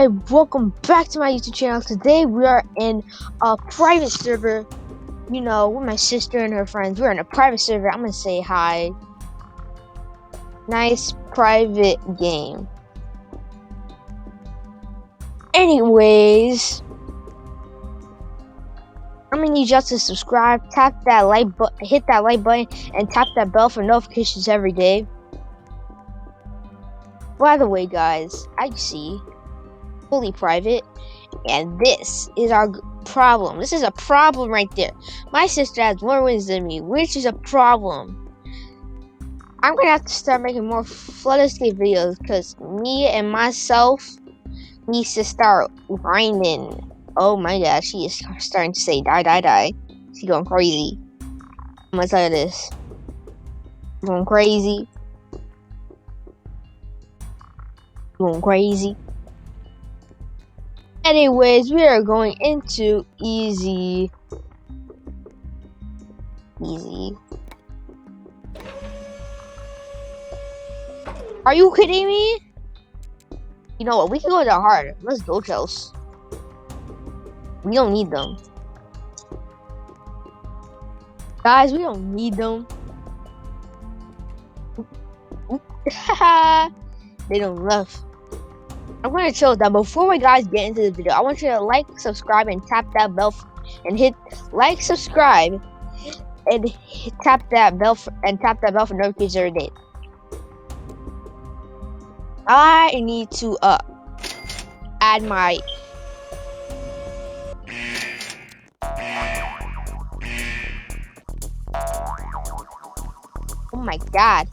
Subscribe. Welcome back to my YouTube channel. Today we are in a private server, you know, with my sister and her friends. We're in a private server. I'm gonna say hi. Nice private game. Anyways, I'm gonna need y'all to subscribe, tap that like button, hit that like button, and tap that bell for notifications every day. By the way, guys, I see fully private, and this is our problem. This is a problem right there. My sister has more wins than me, which is a problem. I'm gonna have to start making more Flood Escape videos because me and myself needs to start grinding. Oh my gosh, she is starting to say die. She's going crazy. I'm gonna tell you this. Going crazy. Going crazy. Anyways, we are going into easy. Are you kidding me? You know what? We can go to hard. Let's go, Chels. We don't need them. Guys, we don't need them. They don't love. I'm gonna chill that. Before we guys get into the video, I want you to like, subscribe, and tap that bell and hit like, subscribe, and tap that bell for notifications every day. I need to add my oh my god.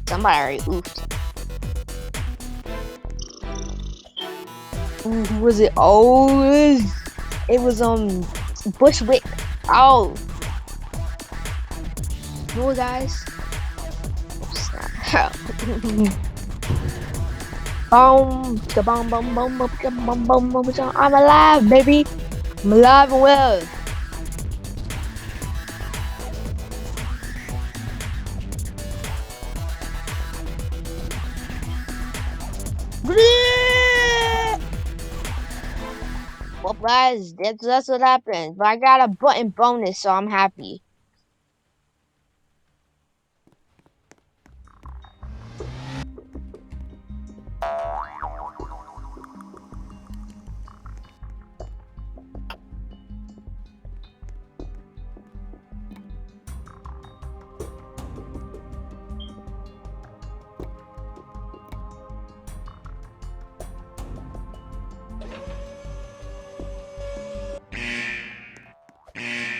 Somebody already oofed. Who was it? Oh, it was Bushwick. Oh, no, guys. I'm alive, baby. I'm alive and well. Well, guys, that's what happened. But I got a button bonus, so I'm happy.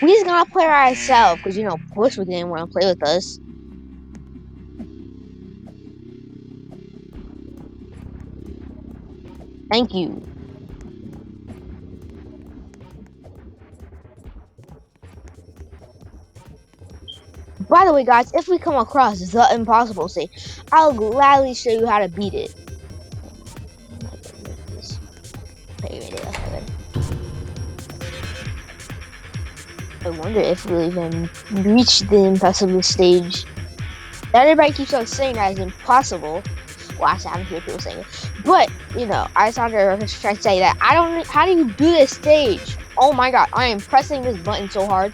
We just gonna play ourselves, because you know Bushwick didn't want to play with us. Thank you. By the way, guys, if we come across the impossible stage, I'll gladly show you how to beat it. I wonder if we'll even reach the impossible stage. Everybody keeps on saying that it's impossible. Well, actually, I haven't heard people saying it. But, you know, I saw her try to say that. I don't know. How do you do this stage? Oh my god, I am pressing this button so hard.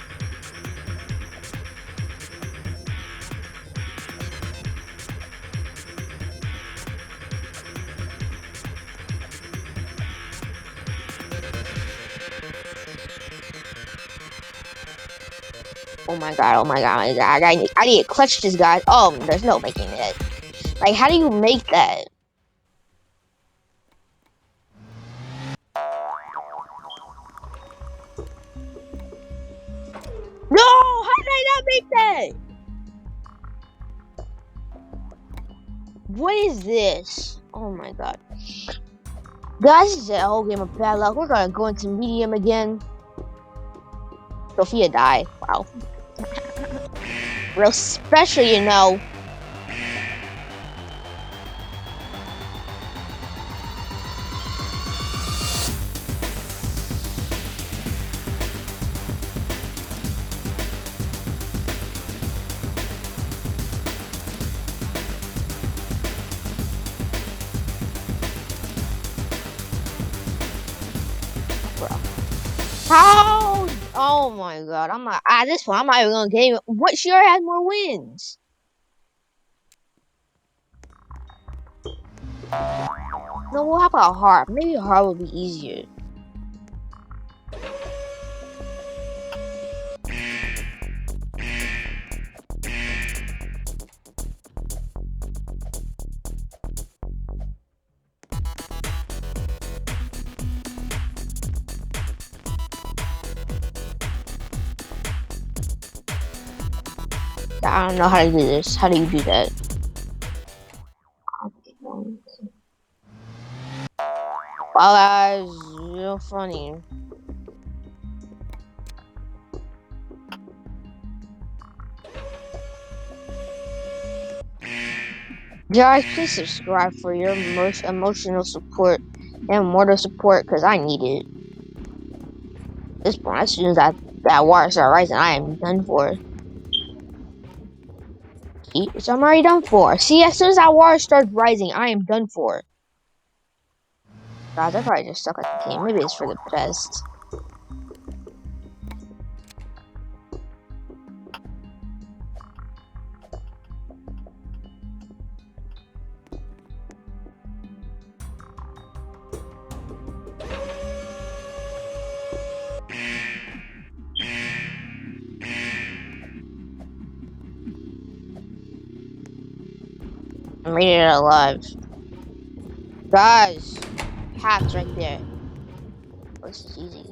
Oh my god. I need to clutch this guy. Oh, there's no making it. Like, how do you make that? No! How did I not make that? What is this? Oh my god. Guys, this is a whole game of bad luck. We're gonna go into medium again. Sophia died. Wow. Real special, you know. bro. How? Oh my god! I'm not at this point. I'm not even gonna game. What? She already has more wins. No, well, how about hard? Maybe hard would be easier. I don't know how to do this. How do you do that? Wow, guys, you're funny. Guys, please subscribe for your most emotional support and moral support, because I need it. At this point, as soon as that water starts rising, I am done for. See, I'm already done for. See, as soon as that water starts rising, I am done for. Guys, I probably just suck at the game. Maybe it's for the best. I made it alive. Guys, paths right there. Oh, this is easy.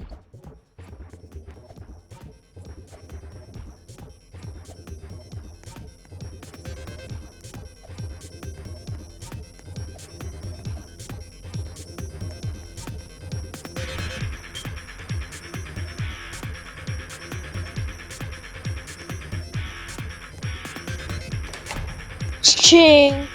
Ching!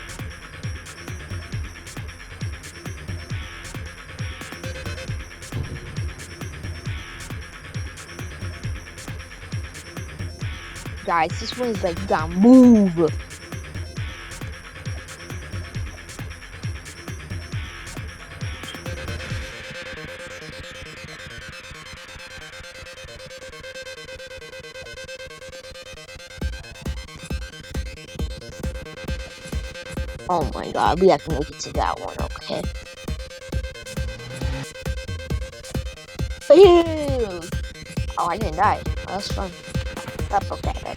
Guys, this one is like, you gotta move. Oh my god, we have to make it to that one, okay? Ew. Oh, I didn't die. Oh, that's fun. That's okay, then.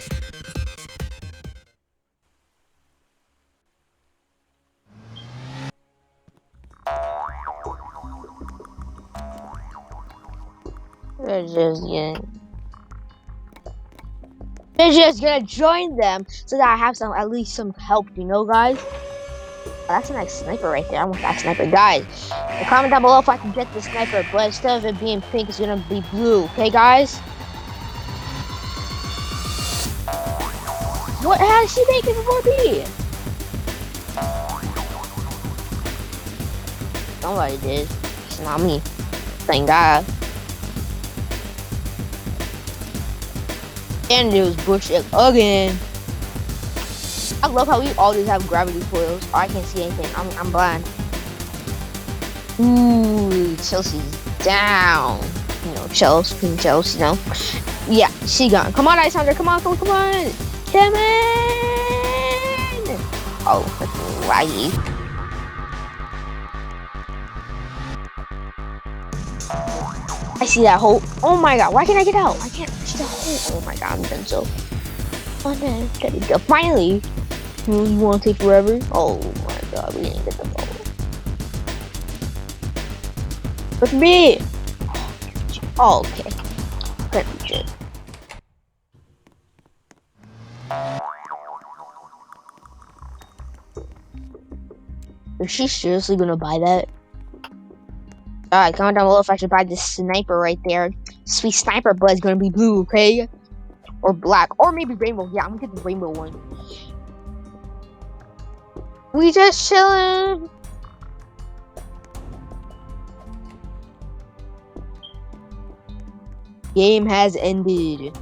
They're just gonna join them so that I have at least some help, you know, guys? Oh, that's a nice sniper right there. I want that sniper, guys. Comment down below if I can get the sniper, but instead of it being pink, it's gonna be blue. Okay, guys? What? How did she make it before me? Somebody did. It's not me. Thank God. And it was bullshit again. I love how we always have gravity coils. Oh, I can't see anything. I'm blind. Ooh, Chelsea's down. You know, Chelsea, you know. Yeah, she gone. Come on, Alexander. Come on. Come on. Come in. Oh, freaking laggy. I see that hole. Oh my god, why can't I get out? I can't see the hole. Oh my god, I'm done so. Oh man, there we go. Finally. You want to take forever? Oh my god, we didn't get the ball. With me! Oh, okay. Couldn't be shit. Is she seriously gonna buy that? Alright, comment down below if I should buy this sniper right there. Sweet sniper, but it's gonna be blue, okay? Or black, or maybe rainbow. Yeah, I'm gonna get the rainbow one. We just chillin'. Game has ended.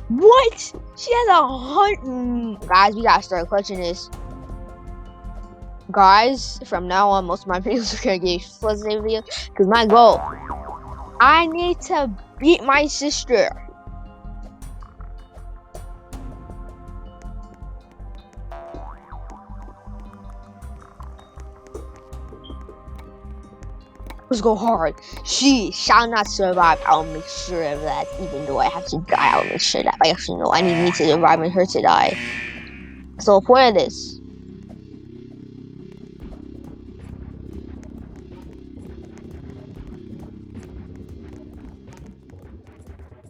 What? She has 100. Guys, we gotta start clutching this. Guys, from now on, most of my videos are gonna get plus video because my goal, I need to beat my sister. Let's go hard. She shall not survive. I'll make sure of that. Even though I have to die, I'll make sure that. Actually, no, I need me to survive and her to die. So, point of this.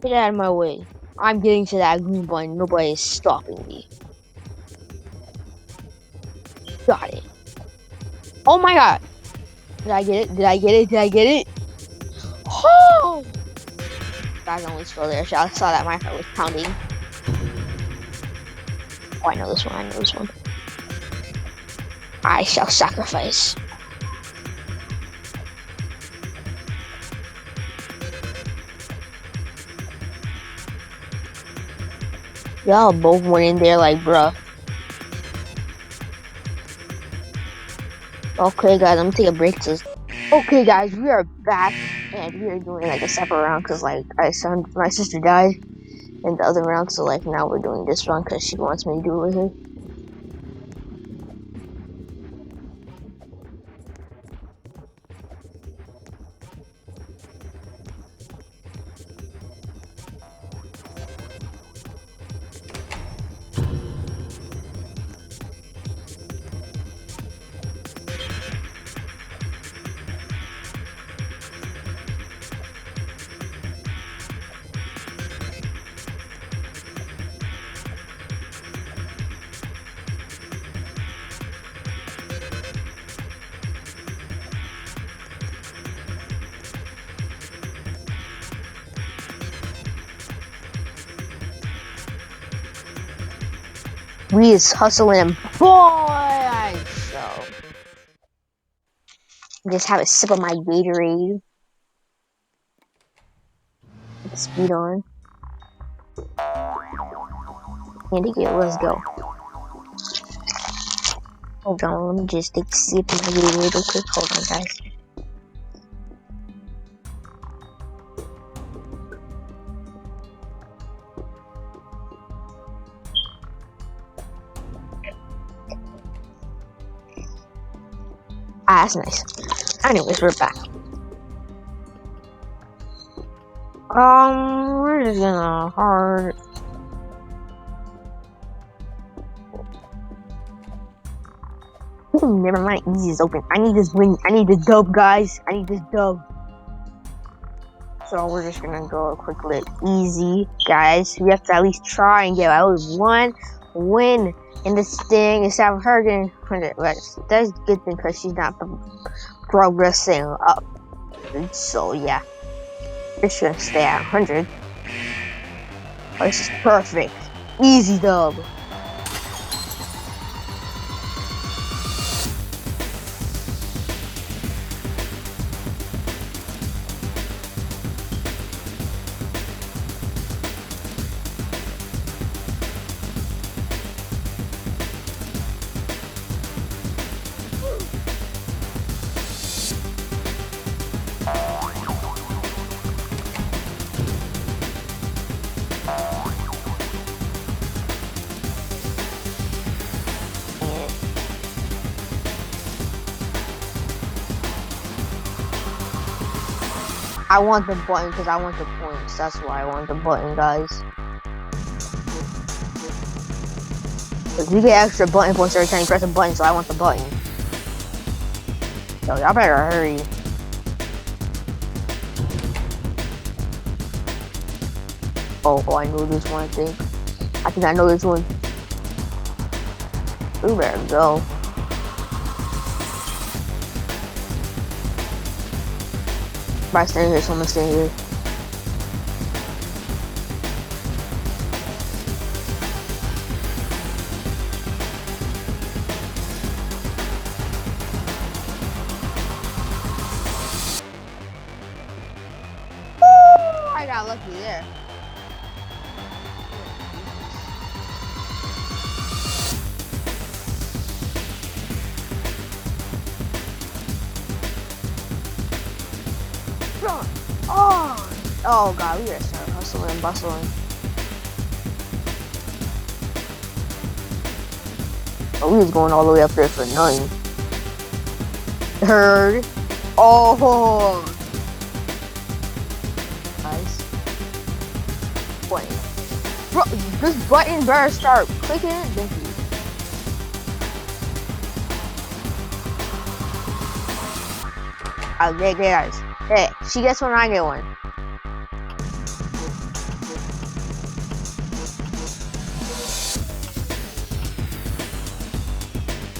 Get out of my way. I'm getting to that green button. Nobody is stopping me. Got it. Oh my god. Did I get it? Did I get it? Did I get it? Oh! Guys, I almost fell there. I saw that my heart was pounding. Oh, I know this one. I know this one. I shall sacrifice. Y'all both went in there like, bruh. Okay, guys, I'm gonna take a break. Okay, guys, we are back, and we are doing like a separate round because like my sister died in the other round, so like now we're doing this round because she wants me to do it with her. We is hustling, boy. So just have a sip of my Gatorade. Speed on. And again, let's go. Hold on, let me just take a sip of my Gatorade real quick. Hold on, guys. Ah, that's nice. Anyways, we're back. We're just gonna hard. Ooh, never mind. Easy is open. I need this win. I need this dub, guys. I need this dub. So we're just gonna go a quick lit easy, guys. We have to at least try and get at least one win in this thing instead of her getting 100. That's a good thing because she's not progressing up. So yeah, we're just gonna stay at 100. Oh, this is perfect. Easy dub. I want the button because I want the points. That's why I want the button, guys. Because you get extra button points every time you press a button, so I want the button. So y'all better hurry. Oh, I know this one, I think I know this one. We better go. If I stay here, someone stay here. Woo! I got lucky there. Oh god, we gotta start hustling and bustling. Oh, we was going all the way up there for nothing. Heard. Oh. Nice. Button. Bro, this button better start clicking. Thank you. Okay, guys. Hey, she gets one, I get one.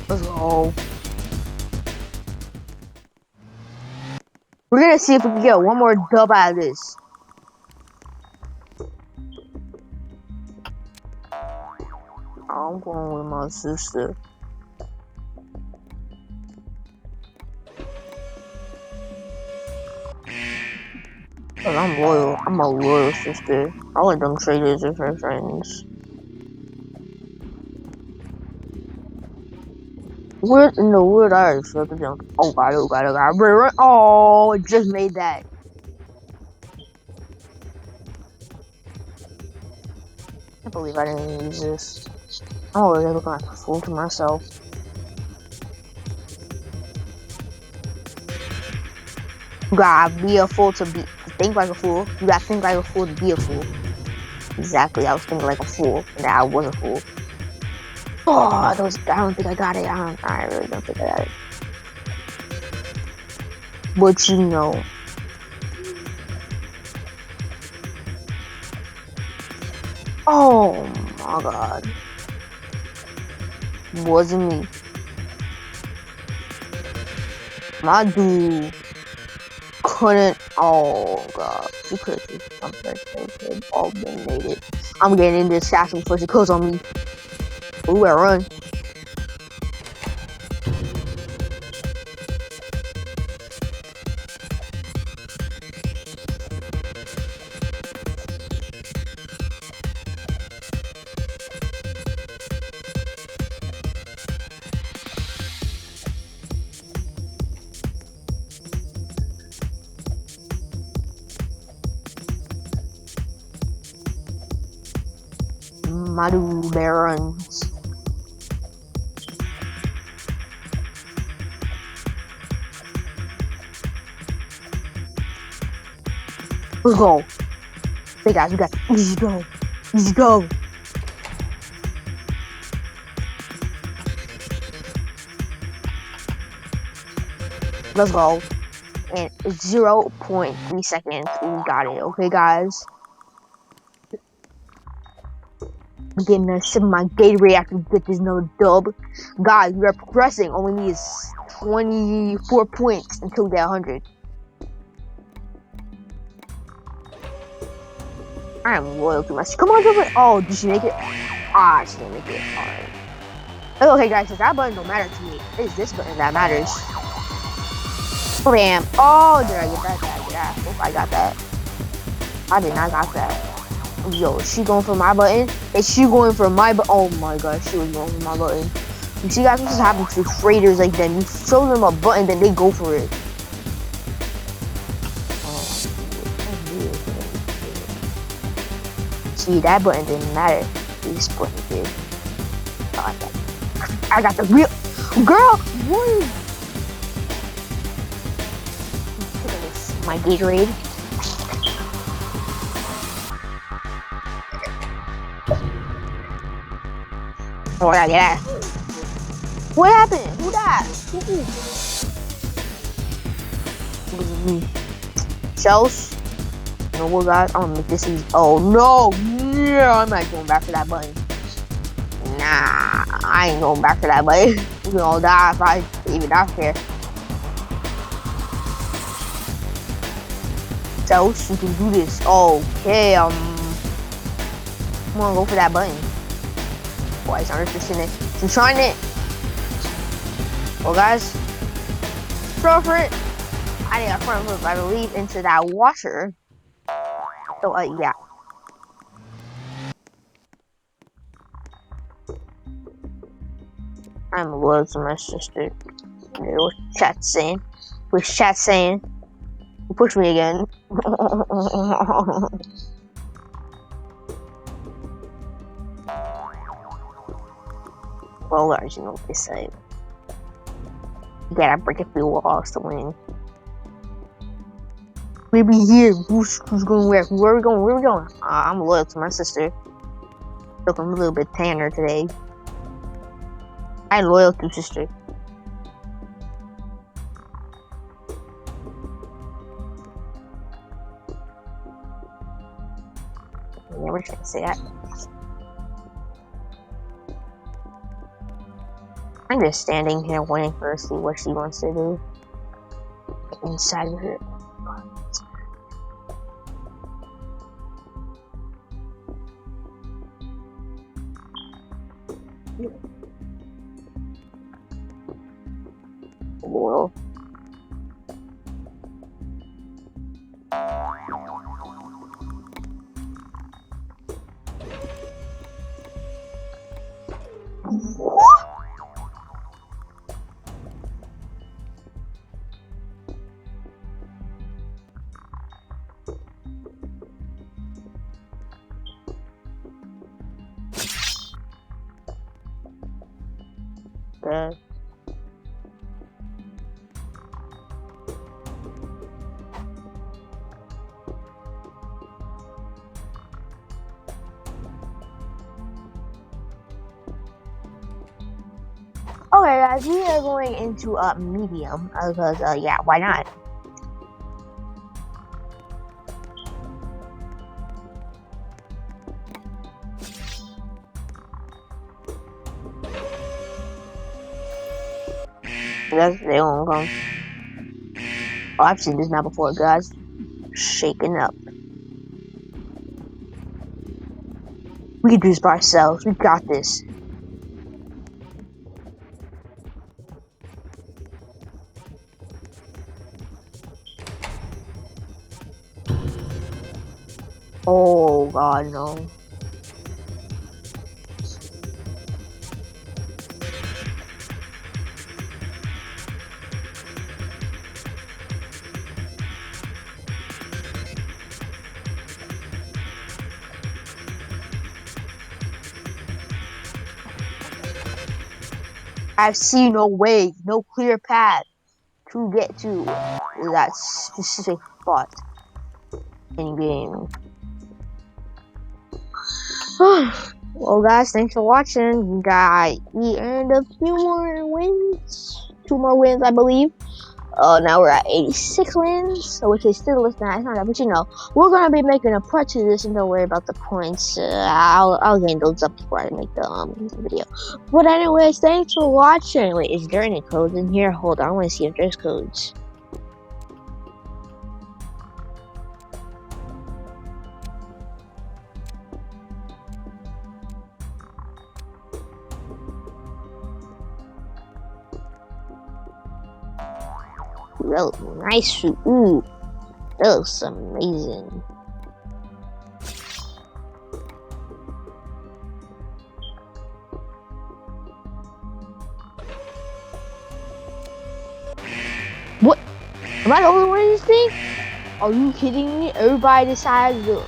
Let's go. We're gonna see if we can get one more dub out of this. I'm going with my sister. Cause I'm loyal. I'm a loyal sister. I let them traders as her friends. What in the world? I already flipped them. Oh god, oh god, oh god. Run. Oh, it just made that. I can't believe I didn't use this. I'm already looking like a fool to myself. You gotta be a fool to think like a fool. You gotta think like a fool to be a fool. Exactly, I was thinking like a fool, and I was a fool. Oh, I don't think I got it. I really don't think I got it. But you know. Oh my god. Wasn't me. My dude couldn't. Oh god. She could have just jumped right there. Could have all been made it. I'm getting in this assassin before she kills on me. Ooh, I run. My dude there runs. Let's go. Hey guys, we got easy go. Easy go. Let's go. And 0.3 seconds, we got it. Okay, guys. I'm getting a sip of my Gatorade after we get this another dub. Guys, we are progressing. All we need is 24 points until we get 100. I am loyal to my. Come on, do it. Oh, did she make it? Ah, she didn't make it. Alright. Okay, guys, since that button don't matter to me, it's this button that matters. Bam. Oh, did I get that? Did I get that? Hope I got that. I did not got that. Yo, is she going for my button? Is she going for my button? Oh my god, she was going for my button. You see, guys, this is happening to traders like them. You show them a button, then they go for it. See, that button didn't matter. This button did. I got the real girl. What? Look at this. My Gatorade. Oh, I gotta get that. What happened? Who died? It was me. Shells. You know what, guys? I'm gonna make this easy. Oh no! Yeah, I'm not going back to that button. Nah, I ain't going back to that button. We're gonna die if I even out here. Shells, you can do this. Okay, I'm gonna go for that button. Boy, it's interesting. I'm trying it. Well, guys, throw for it. I need a front flip, I believe, into that washer. So, yeah. I'm loyal to my sister. What's chat saying? What's chat saying? Push me again. Well, guys, you know what they say. You gotta break a few walls to win. Maybe here. Who's going where? Where are we going? Where are we going? I'm loyal to my sister. Look, I'm a little bit tanner today. I'm loyal to sister. Yeah, we're just gonna say that. I'm just standing here waiting for her to see what she wants to do. Inside of her. Well. Okay. Okay, guys, we are going into medium because yeah, why not? That's they won't come. Oh, I've seen this map before, guys. Shaking up. We can do this by ourselves. We got this. Oh God, no. I see no way, no clear path to get to that specific spot in game. Well, guys, thanks for watching. We earned a few more wins. 2 more wins, I believe. Now we're at 86 wins, which is still less than I thought. But you know, we're gonna be making a part 2 of this, and don't worry about the points. I'll gain those up before I make the video. But anyways, thanks for watching. Wait, is there any codes in here? Hold on, I want to see if there's codes. That looks nice. Ooh, that looks amazing. What? Am I the only one in this thing? Are you kidding me? Everybody decided to.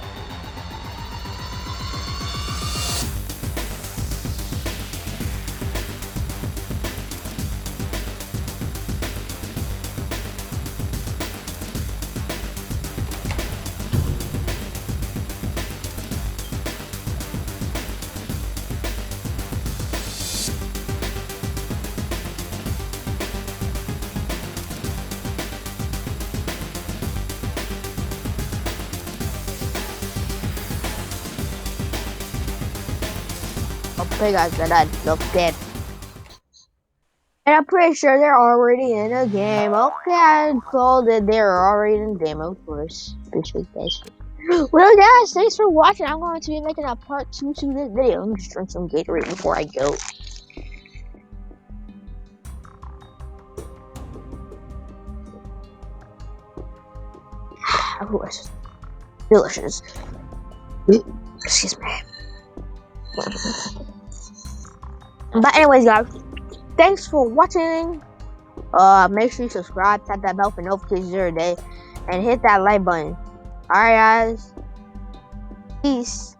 Okay, guys, that looks dead. And I'm pretty sure they're already in a game. Okay, I told that they're already in a game, of course. Appreciate that. Well, guys, thanks for watching. I'm going to be making a part 2 to this video. Let me just drink some Gatorade before I go. Of course. Delicious. Excuse me. But anyways, guys, thanks for watching. Make sure you subscribe, tap that bell for notifications every day. and hit that like button. Alright, guys. Peace.